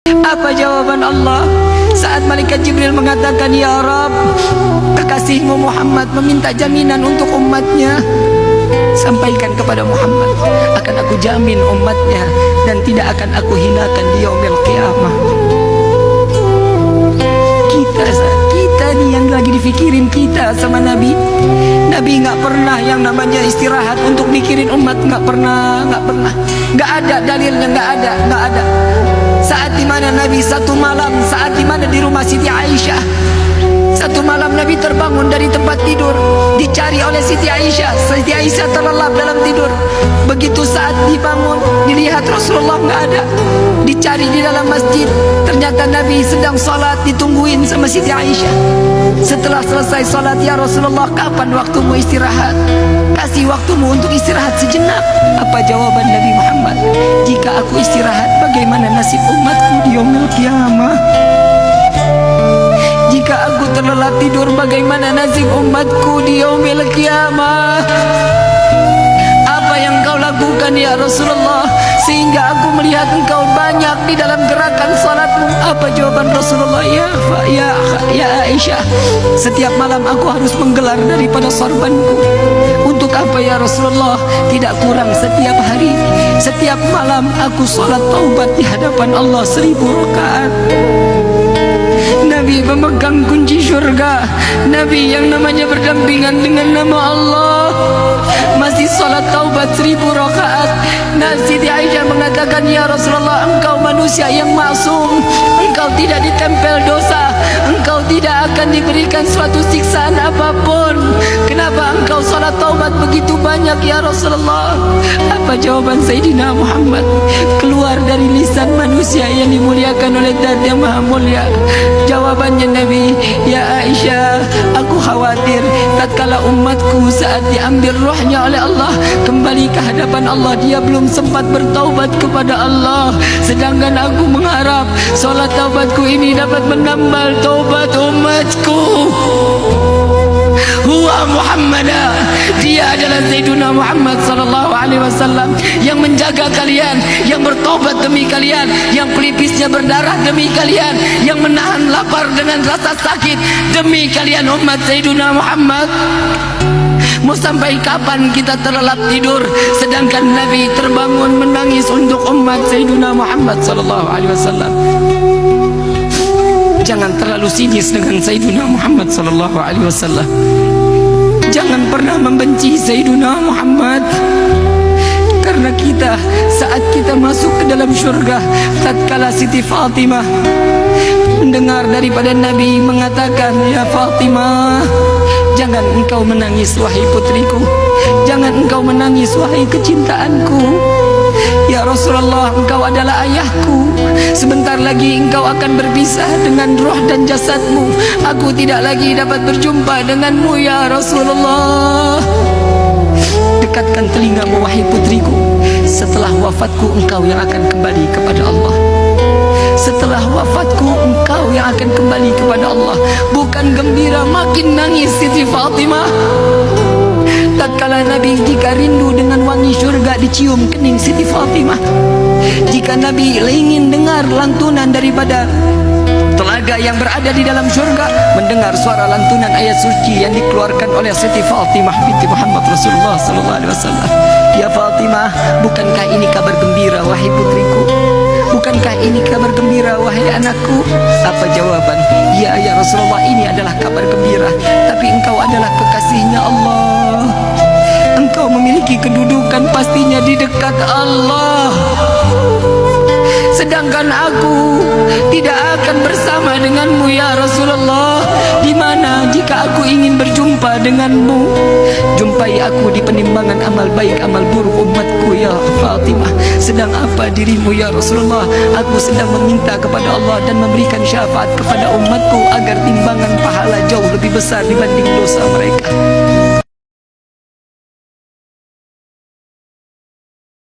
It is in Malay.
Apa jawaban Allah saat malaikat Jibril mengatakan, ya Rabb, kekasihmu Muhammad meminta jaminan untuk umatnya. Sampaikan kepada Muhammad, akan aku jamin umatnya dan tidak akan aku hinakan di yaumil qiyamah. Kita nih yang lagi difikirin kita sama Nabi. Nabi nggak pernah yang namanya istirahat untuk mikirin umat, nggak pernah. Nggak ada dalilnya, nggak ada. Saat dimana Nabi satu malam, saat dimana di rumah Siti Aisyah, satu malam Nabi terbangun dari tempat tidur, dicari oleh Siti Aisyah. Siti Aisyah terlelap dalam tidur. Begitu saat dibangun, dilihat Rasulullah nggak ada. Dicari di dalam masjid, ternyata Nabi sedang salat, ditungguin sama Siti Aisyah. Setelah selesai salat, ya Rasulullah, kapan waktumu istirahat? Kasih waktumu untuk istirahat sejenak. Apa jawaban Nabi Muhammad? Jika aku istirahat, bagaimana nasib umatku di yaumil qiyamah? Jika aku terlelap tidur, bagaimana nasib umatku di yaumil qiyamah? Apa yang kau lakukan ya Rasulullah sehingga aku melihat engkau banyak di dalam gerakan salatmu? Apa jawaban Rasulullah? Ya Aisyah, setiap malam aku harus menggelar daripada sorbanku. Untuk apa ya Rasulullah? Tidak kurang setiap hari, setiap malam aku salat taubat di hadapan Allah 1000 rakaat. Nabi memegang kunci syurga. Nabi yang namanya berdampingan dengan nama Allah, masih salat taubat 1000 rakaat. Siti Aisyah mengatakan, ya Rasulullah, engkau manusia yang maksum, engkau tidak ditempel dosa, engkau tidak akan diberikan suatu siksaan apapun. Kenapa engkau salat taubat begitu banyak ya Rasulullah? Apa jawaban Sayyidina Muhammad keluar dari lisan manusia yang dimuliakan oleh Zat yang Maha Mulia? Jawabannya Nabi, ya Aisyah, aku khawatir tatkala umatku saat diambil rohnya oleh Allah kembali ke hadapan Allah, dia belum sempat bertaubat kepada Allah. Sedangkan aku mengharap solat taubatku ini dapat menambal taubat umatku. Huwa Muhammadah, dia adalah Sayyiduna Muhammad sallallahu alaihi wasallam yang menjaga kalian, yang bertobat demi kalian, yang pelipisnya berdarah demi kalian, yang menahan lapar dengan rasa sakit demi kalian umat Sayyiduna Muhammad. Mau sampai kapan kita terlelap tidur sedangkan Nabi terbangun menangis untuk umat Sayyiduna Muhammad sallallahu alaihi wasallam? Jangan terlalu sinis dengan Sayyiduna Muhammad sallallahu alaihi wasallam. Jangan pernah membenci Sayyiduna Muhammad. Karena kita saat kita masuk ke dalam syurga, tatkala Siti Fatimah mendengar daripada Nabi mengatakan, ya Fatimah, jangan engkau menangis wahai putriku, jangan engkau menangis wahai kecintaanku. Ya Rasulullah, engkau adalah ayahku. Sebentar lagi engkau akan berpisah dengan roh dan jasadmu. Aku tidak lagi dapat berjumpa denganmu ya Rasulullah. Dekatkan telingamu wahai putriku. Setelah wafatku engkau yang akan kembali kepada Allah. Setelah wafatku engkau yang akan kembali kepada Allah. Bukan gembira, makin nangis Siti Fatimah. Tatkala Nabi jika rindu dengan wangi syurga dicium kening Siti Fatimah. Jika Nabi ingin dengar lantunan daripada telaga yang berada di dalam syurga, mendengar suara lantunan ayat suci yang dikeluarkan oleh Siti Fatimah binti Muhammad Rasulullah sallallahu alaihi wasallam. Ya Fatimah, bukankah ini kabar gembira wahai putriku? Bukankah ini kabar gembira wahai anakku? Apa jawaban? Ya Rasulullah, ini adalah kabar gembira, tapi engkau adalah kekasihnya Allah. Engkau memiliki kedudukan pastinya di dekat Allah. Sedangkan aku tidak akan bersama denganmu ya Rasulullah. Di mana jika aku ingin berjumpa denganmu? Jumpai aku di penimbangan amal baik amal buruk umatku ya Fatimah. Sedang apa dirimu ya Rasulullah? Aku sedang meminta kepada Allah dan memberikan syafaat kepada umatku agar timbangan pahala jauh lebih besar dibanding dosa mereka.